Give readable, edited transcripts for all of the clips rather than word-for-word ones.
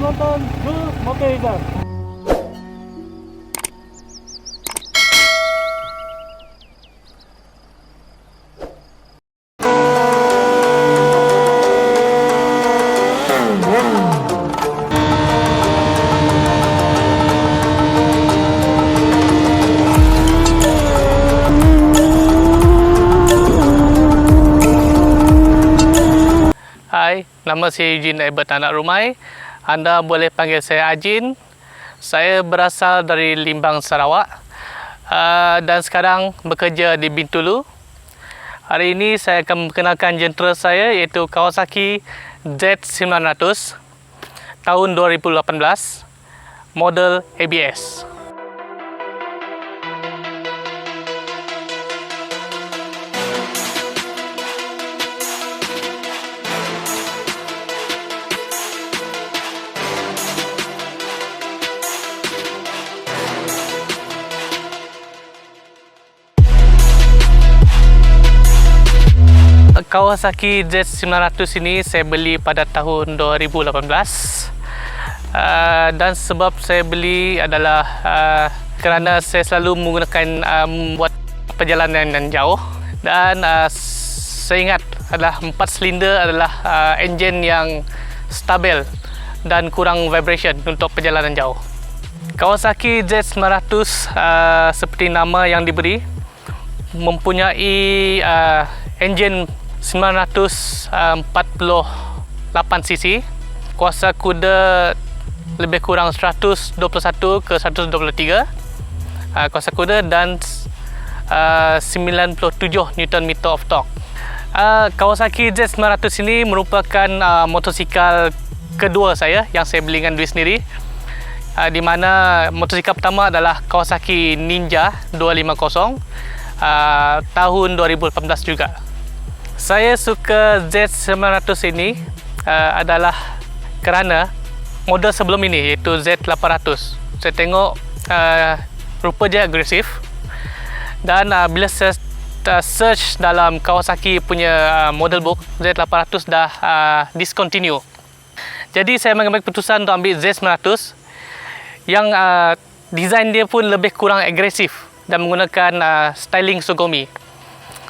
menonton Zul Motorizam. Hai, nama saya Eugene Ebert Anak Rumai. Anda boleh panggil saya Ajin. Saya berasal dari Limbang, Sarawak dan sekarang bekerja di Bintulu. Hari ini saya akan memperkenalkan jentera saya iaitu Kawasaki Z900 tahun 2018 model ABS. Kawasaki Z900 ini saya beli pada tahun 2018 dan sebab saya beli adalah kerana saya selalu menggunakan buat perjalanan yang jauh dan saya ingat adalah 4 silinder adalah enjin yang stabil dan kurang vibration untuk perjalanan jauh. Kawasaki Z900 seperti nama yang diberi mempunyai enjin 948cc, kuasa kuda lebih kurang 121 ke 123 kuasa kuda dan 97 Nm of torque. Kawasaki Z900 ini merupakan motosikal kedua saya yang saya beli dengan duit sendiri, di mana motosikal pertama adalah Kawasaki Ninja 250 tahun 2018 juga. Saya suka Z900 ini adalah kerana model sebelum ini iaitu Z800. Saya tengok rupa dia agresif dan bila saya search dalam Kawasaki punya model book, Z800 dah discontinue. Jadi saya mengambil keputusan untuk ambil Z900 yang design dia pun lebih kurang agresif dan menggunakan styling Sugumi.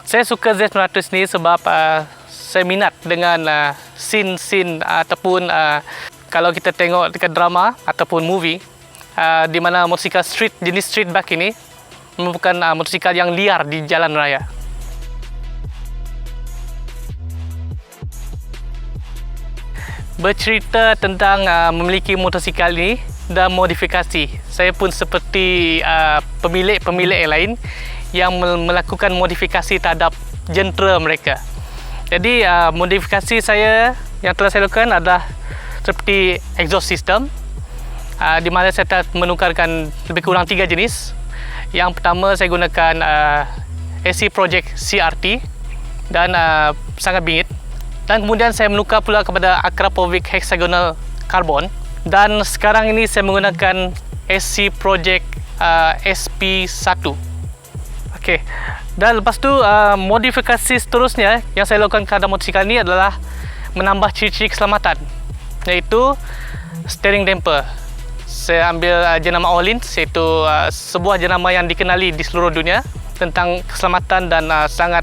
Saya suka Z900 ni sebab saya minat dengan scene ataupun kalau kita tengok dekat drama ataupun movie di mana motosikal street jenis street bike ini merupakan motosikal yang liar di jalan raya. Bercerita tentang memiliki motosikal ini dan modifikasi, saya pun seperti pemilik-pemilik yang lain yang melakukan modifikasi terhadap jentera mereka. Jadi modifikasi saya yang telah saya lakukan adalah seperti exhaust system, di mana saya telah menukarkan lebih kurang 3 jenis. Yang pertama saya gunakan AC Project CRT dan sangat bingit, dan kemudian saya menukar pula kepada Akrapovic Hexagonal Carbon, dan sekarang ini saya menggunakan AC Project SP1. Okey. Dan lepas tu modifikasi seterusnya yang saya lakukan kepada motosikal ini adalah menambah ciri-ciri keselamatan, iaitu steering damper. Saya ambil jenama Öhlins, iaitu sebuah jenama yang dikenali di seluruh dunia tentang keselamatan dan sangat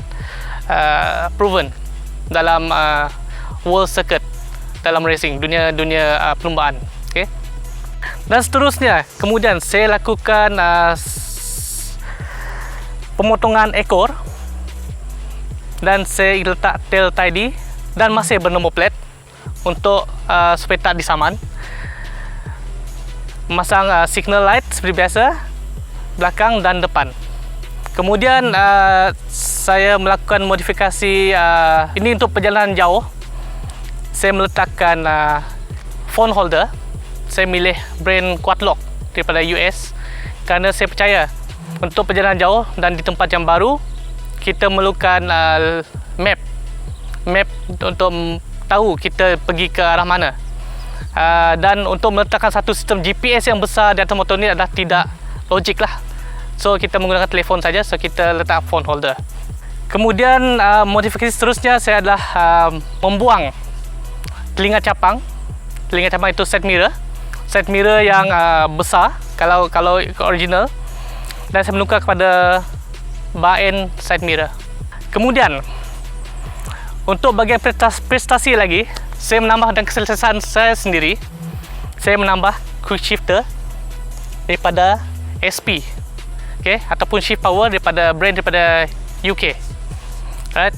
proven dalam world circuit, dalam racing, dunia perlumbaan. Okey. Dan seterusnya kemudian saya lakukan pemotongan ekor dan saya letak tail tidy dan masih bernombor plate untuk supaya tak disaman. Masang signal light seperti biasa belakang dan depan. Kemudian saya melakukan modifikasi ini untuk perjalanan jauh. Saya meletakkan phone holder. Saya milih brand Quadlock daripada US kerana saya percaya untuk perjalanan jauh dan di tempat yang baru, kita memerlukan map untuk tahu kita pergi ke arah mana. Dan untuk meletakkan satu sistem GPS yang besar di atas motor ni adalah tidak logik lah. So kita menggunakan telefon saja, so kita letak phone holder. Kemudian modifikasi seterusnya saya adalah membuang telinga capang telinga cabang itu side mirror. Side mirror yang besar kalau original, dan saya menukar kepada bar end side mirror. Kemudian untuk bahagian prestasi lagi, saya menambah dan keselesaan saya sendiri. Saya menambah quick shifter daripada SP, okay, ataupun shift power daripada brand daripada UK. Right.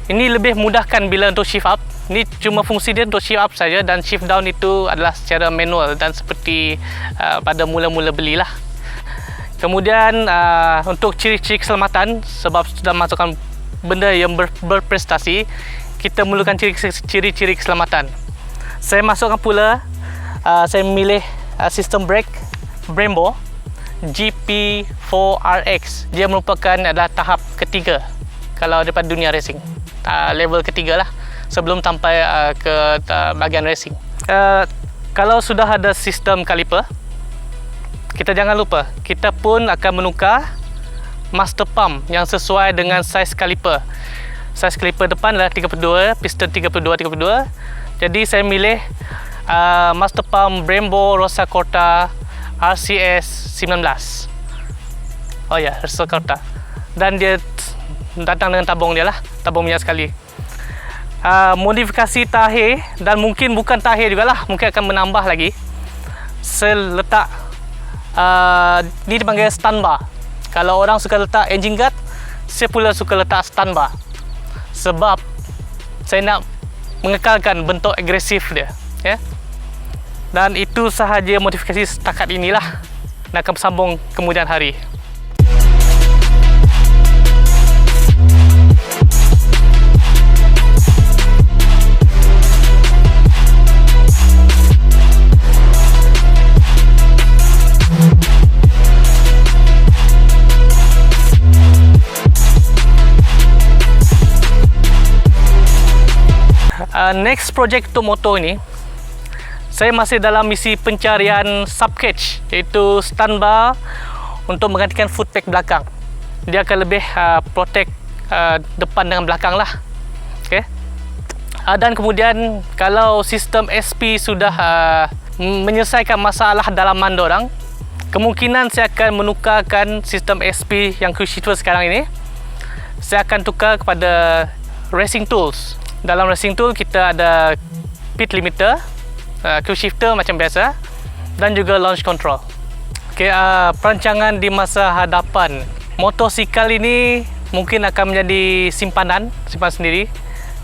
Ini lebih mudahkan bila untuk shift up. Ini cuma fungsi dia untuk shift up saja, dan shift down itu adalah secara manual dan seperti pada mula-mula belilah. Kemudian untuk ciri-ciri keselamatan, sebab sudah masukkan benda yang berprestasi, kita memerlukan ciri-ciri keselamatan. Saya masukkan pula, saya memilih sistem brake Brembo GP4RX. Dia merupakan adalah tahap ketiga kalau daripada dunia racing, level ketiga lah sebelum sampai ke bahagian racing. Kalau sudah ada sistem kaliper, kita jangan lupa kita pun akan menukar master pump yang sesuai dengan saiz kaliper. Saiz kaliper depan adalah 32, piston 32. Jadi saya milih master pump Brembo Rossa Corta RCS 19. Oh ya, Rossa Corta. Dan dia datang dengan tabung dia lah, tabung minyak sekali. Modifikasi tahir, dan mungkin bukan tahir juga lah, mungkin akan menambah lagi. Saya letak ni dipanggil stun bar. Kalau orang suka letak engine guard, saya pula suka letak stun bar, sebab saya nak mengekalkan bentuk agresif dia, ya. Dan itu sahaja modifikasi setakat inilah, dan akan bersambung kemudian hari. Next project untuk motor ini, saya masih dalam misi pencarian subcage, iaitu stun bar untuk menggantikan footpack belakang. Dia akan lebih protect depan dengan belakang lah. Okay. Dan kemudian kalau sistem SP sudah menyelesaikan masalah dalaman dorang, kemungkinan saya akan menukarkan sistem SP yang quick shifter sekarang ini. Saya akan tukar kepada racing tools. Dalam racing tool kita ada pit limiter, quick shifter macam biasa, dan juga launch control. Okay, perancangan di masa hadapan, motosikal ini mungkin akan menjadi simpan sendiri,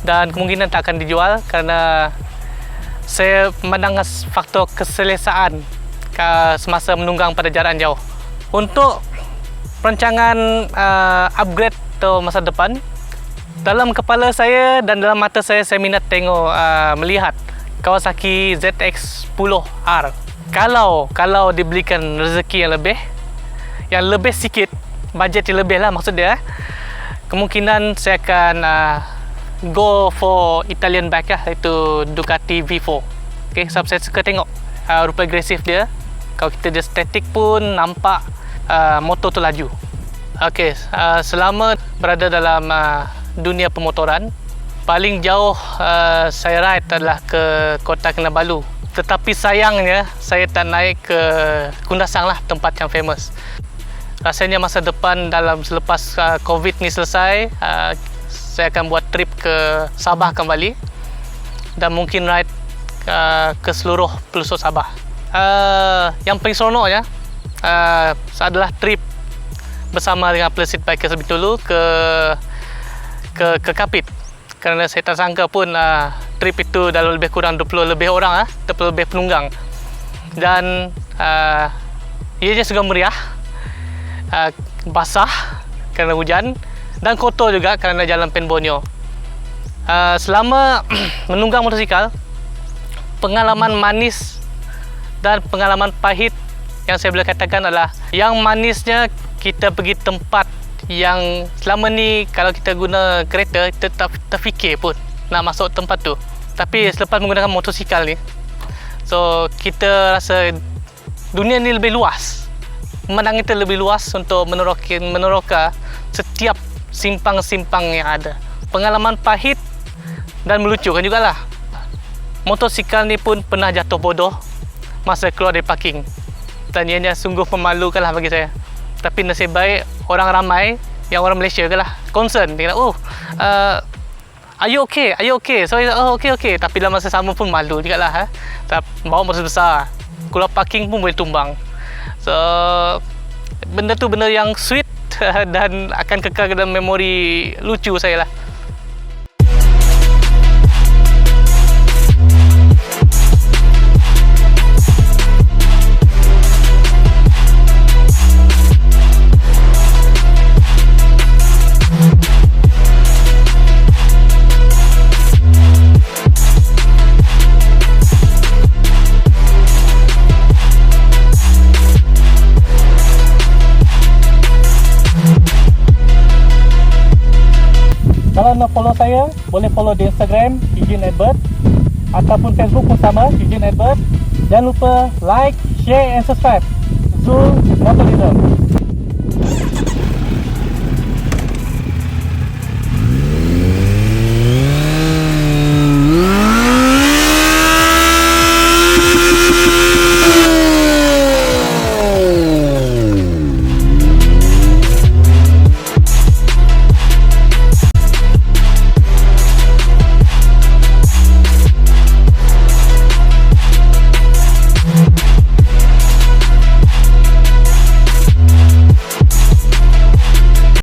dan kemungkinan tak akan dijual kerana saya memandang faktor keselesaan semasa menunggang pada jarak jauh. Untuk perancangan upgrade atau masa depan, dalam kepala saya dan dalam mata saya minat tengok melihat Kawasaki ZX-10R. Kalau diberikan rezeki yang lebih sikit, bajet yang lebih lah maksud dia, kemungkinan saya akan go for Italian bike lah, iaitu Ducati V4. Okay, sebab saya suka tengok rupa agresif dia. Kalau kita dia statik pun nampak motor tu laju. Okay, selama berada dalam dunia pemotoran, paling jauh saya ride adalah ke Kota Kinabalu. Tetapi sayangnya saya tak naik ke Kundasang lah, tempat yang famous. Rasanya masa depan selepas COVID ni selesai, saya akan buat trip ke Sabah kembali dan mungkin ride ke seluruh pelosok Sabah. Yang paling seronoknya adalah trip bersama dengan Pursuit Bikers Bintulu ke Kapit, kerana saya tak sangka pun trip itu dalam lebih kurang 20 lebih orang, 20 lebih penunggang, dan ianya juga meriah, basah kerana hujan, dan kotor juga kerana jalan Pen Borneo. Selama menunggang motosikal, pengalaman manis dan pengalaman pahit yang saya boleh katakan adalah, yang manisnya kita pergi tempat yang selama ni kalau kita guna kereta, kita tak terfikir pun nak masuk tempat tu. Tapi selepas menggunakan motosikal ni, so kita rasa dunia ni lebih luas, memandang kita lebih luas untuk meneroka setiap simpang-simpang yang ada. Pengalaman pahit dan melucukan jugalah. motosikal ni pun pernah jatuh bodoh masa keluar dari parking. Dan ianya sungguh memalukan lah bagi saya. Tapi nasib baik orang ramai, yang orang Malaysia ke lah, concern. Dia kata, are you okay? Are you okay? So, okay. Tapi dalam masa sama pun malu juga lah. Bawa motor besar, keluar parking pun boleh tumbang. So, benda tu benda yang sweet dan akan kekal dalam memori lucu saya lah. Kalau nak follow saya, boleh follow di Instagram Eugene Edward ataupun Facebook pun sama, Eugene Edward. Jangan lupa like, share and subscribe Zul Motorism.